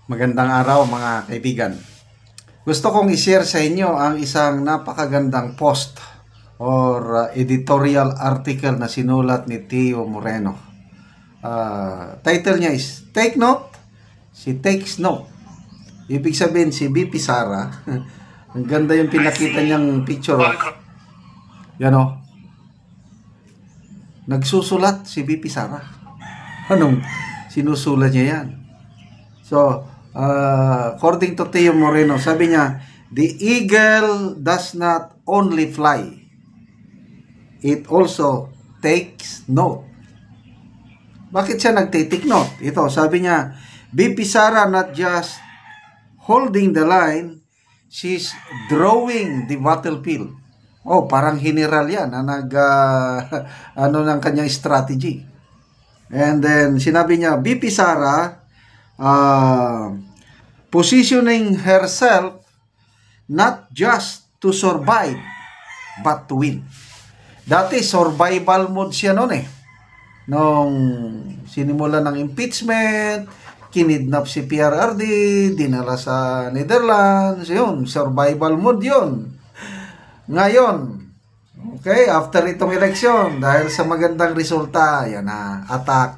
Magandang araw mga kaibigan. Gusto kong i-share sa inyo ang isang napakagandang post or editorial article na sinulat ni Teo Moreno. Title niya is Take Note, She Takes Note. Ibig sabihin si BP Sara, ang ganda yung pinakita niyang picture. Yan o. Nagsusulat si BP Sara. Anong sinusulat niya yan? So, according to Teo Moreno, sabi niya, the eagle does not only fly, it also takes note. Bakit siya nagtitake note? Ito, sabi niya, BP Sara not just holding the line, she's drawing the battlefield. Oh, parang general yan na ano ng kanyang strategy. And then, sinabi niya, BP Sara positioning herself not just to survive but to win. Dati survival mode siya noon nung sinimula ng impeachment, kinidnap si PRRD, dinala sa Netherlands, yun, survival mode yun. Ngayon, okay, after itong election, dahil sa magandang resulta, yan na, attack,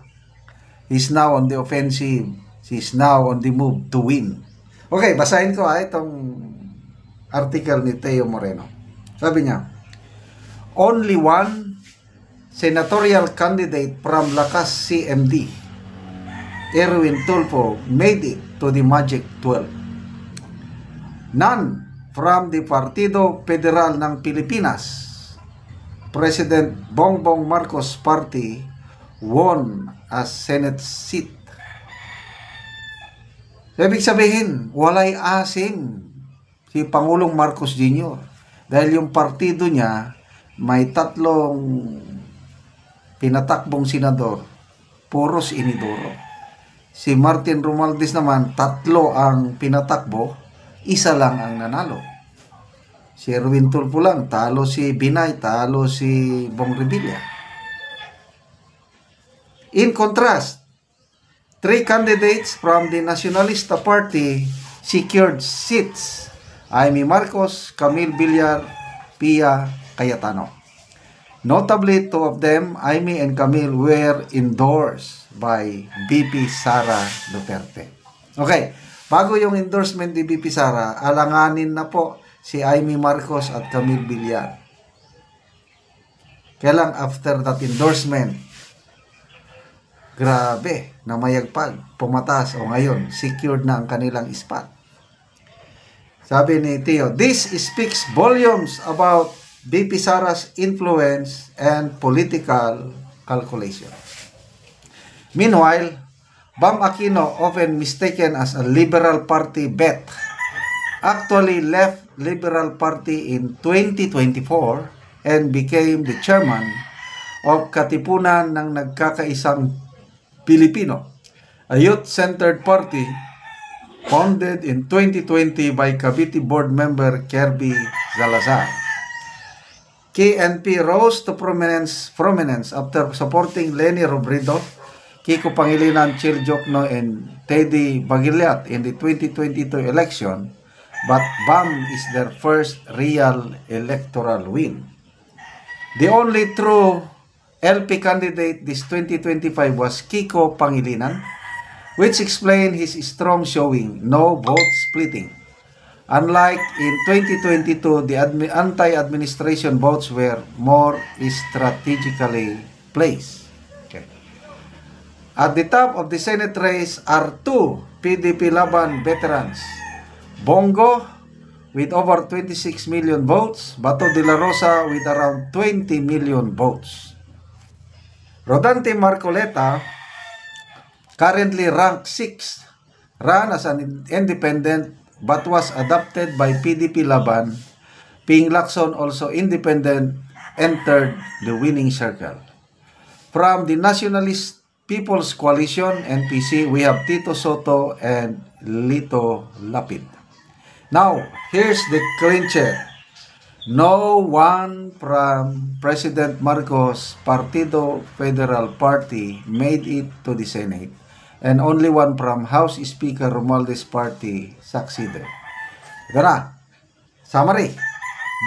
he's now on the offensive. She's now on the move to win. Okay, basahin ko itong article ni Teo Moreno. Sabi niya, only one senatorial candidate from Lakas CMD, Erwin Tulfo, made it to the Magic 12. None from the Partido Federal ng Pilipinas, President Bongbong Marcos Party, won a Senate seat. Ibig sabihin, walay asim si Pangulong Marcos Jr. Dahil yung partido niya may 3 pinatakbong senador, puros inidoro. Si Martin Romualdez naman, 3 ang pinatakbo, 1 lang ang nanalo. Si Erwin Tulfo lang, talo si Binay, talo si Bong Revilla. In contrast, 3 candidates from the Nacionalista Party secured seats. Amy Marcos, Camille Villar, Pia Cayetano. Notably, 2 of them, Amy and Camille, were endorsed by BP Sara Duterte. Okay, bago yung endorsement ni BP Sara, alanganin na po si Amy Marcos at Camille Villar. Kaya lang, after that endorsement, grabe, namayagpag, pumatas, o ngayon, secured na ang kanilang spot. Sabi ni Teo, this speaks volumes about BP Sara's influence and political calculation. Meanwhile, Bam Aquino, often mistaken as a Liberal Party bet, actually left Liberal Party in 2024 and became the chairman of Katipunan ng Nagkakaisang Pilipino, a youth-centered party founded in 2020 by Cavite board member Kirby Salazar. KNP rose to prominence after supporting Leni Robredo, Kiko Pangilinan, Chil Jokno, and Teddy Bagiliat in the 2022 election, but BAM is their first real electoral win. The only true LP candidate this 2025 was Kiko Pangilinan, which explained his strong showing, no vote splitting. Unlike in 2022, the anti-administration votes were more strategically placed. Okay. At the top of the Senate race are 2 PDP Laban veterans, Bongo with over 26 million votes, Bato de la Rosa with around 20 million votes. Rodante Marcoleta, currently ranked 6th, ran as an independent but was adopted by PDP Laban. Ping Lacson, also independent, entered the winning circle. From the Nationalist People's Coalition, NPC, we have Tito Soto and Lito Lapid. Now, here's the clincher. No one from President Marcos' Partido Federal Party made it to the Senate. and only one from House Speaker Romualdez party succeeded. Ito na. Summary.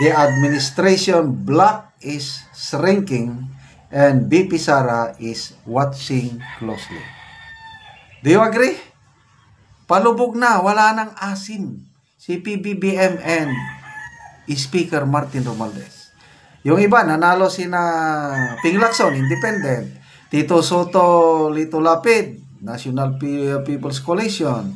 The administration block is shrinking and BP Sara is watching closely. Do you agree? Palubog na, wala nang asim si PBBM and Speaker Martin Romualdez. Yung iba, nanalo sina Ping Lacson, Independent, Tito Soto, Lito Lapid, National People's Coalition,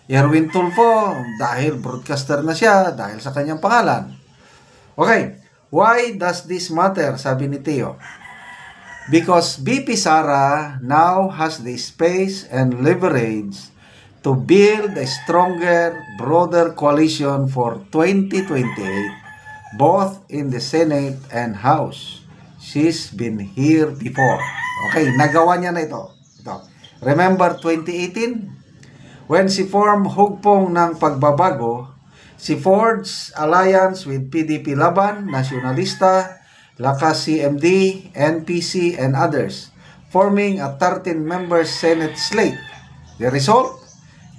Erwin Tulfo, dahil broadcaster na siya, dahil sa kanyang pangalan. Okay, why does this matter? Sabi ni Teo. Because BP Sara now has the space and leverage to build a stronger, broader coalition for 2028, both in the Senate and House. She's been here before. Okay, nagawa niya na ito. Remember 2018? When si form hugpong ng pagbabago, si forged alliance with PDP Laban, Nacionalista, Lakas CMD, NPC, and others, forming a 13-member Senate slate. The result?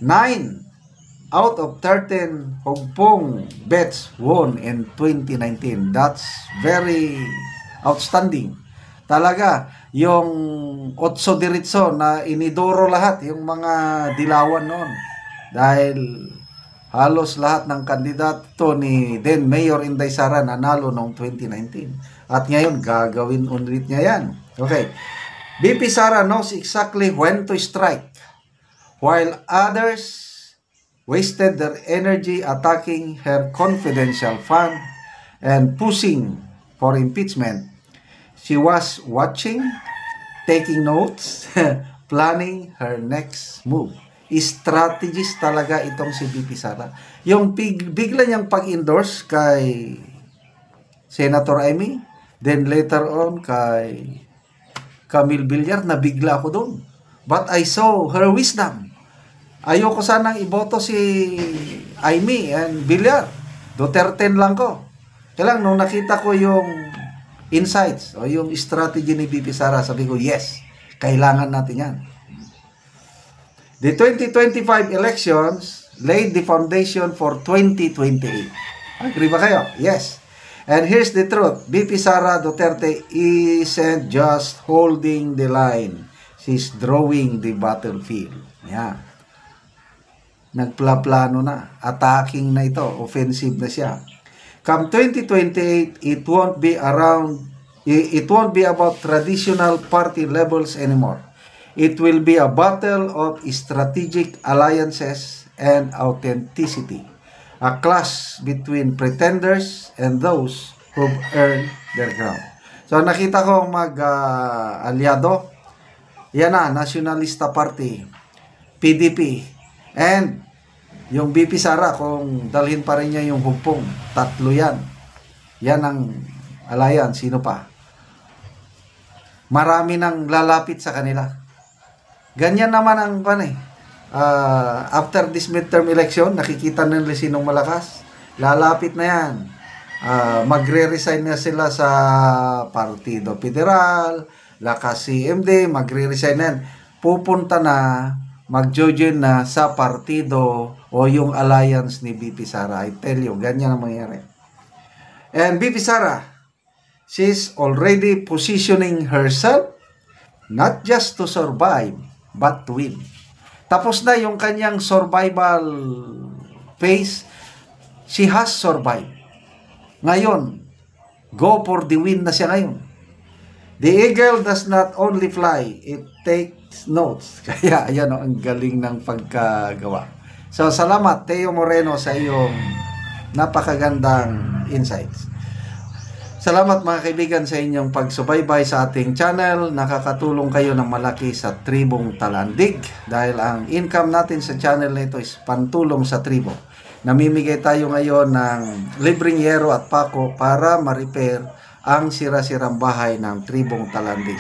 9 out of 13 hugpong bets won in 2019. That's very outstanding. Talaga, yung 8 diritso na inidoro lahat, yung mga dilawan noon. Dahil halos lahat ng kandidato ni then Mayor Inday Sara nanalo noong 2019. At ngayon, gagawin ulit niya yan. Okay. BP Sara knows exactly when to strike. While others wasted their energy attacking her confidential fund and pushing for impeachment, she was watching, taking notes, planning her next move. Strategist talaga itong si BP Sara. Yung bigla niyang pag-endorse kay Senator Amy, then later on kay Camille Villar, nabigla ako doon. But I saw her wisdom. Ayoko sanang iboto si Amy and Villar. Duterte lang ko. Kaya lang, nung nakita ko yung insights o yung strategy ni BP Sara, sabi ko, yes, kailangan natin yan. The 2025 elections laid the foundation for 2028. Agree ba kayo? Yes. And here's the truth. BP Sara Duterte isn't just holding the line. She's drawing the battlefield. Yeah. Nagplaplano na. Attacking na ito. Offensive na siya. Come 2028, it won't be about traditional party levels anymore. It will be a battle of strategic alliances and authenticity. A clash between pretenders and those who've earned their ground. So nakita ko mag-aliado. Yan na, Nacionalista Party, PDP, and yung BP Sara, kung dalhin pa rin niya yung hugpong, 3 yan. Yan ang alliance. Sino pa? Marami nang lalapit sa kanila. Ganyan naman ang after this midterm election, nakikita nila sinong malakas. Lalapit na yan. Magre-resign na sila sa Partido Federal, Lakas CMD, magre-resign na yan. Pupunta na, mag-join na sa partido o yung alliance ni BP Sara. I tell you, ganyan ang mangyari. And BP Sara, she's already positioning herself not just to survive, but to win. Tapos na yung kanyang survival phase. She has survived. Ngayon, go for the win na siya ngayon. The eagle does not only fly, it takes notes. Kaya, ayan ang galing ng pagkagawa. So, salamat, Teo Moreno, sa iyong napakagandang insights. Salamat mga kaibigan sa inyong pagsubaybay sa ating channel. Nakakatulong kayo ng malaki sa Tribong Talandig dahil ang income natin sa channel na ito is pantulong sa tribo. Namimigay tayo ngayon ng libreng yero at pako para ma-repair ang sira-sirang bahay ng Tribong Talandig.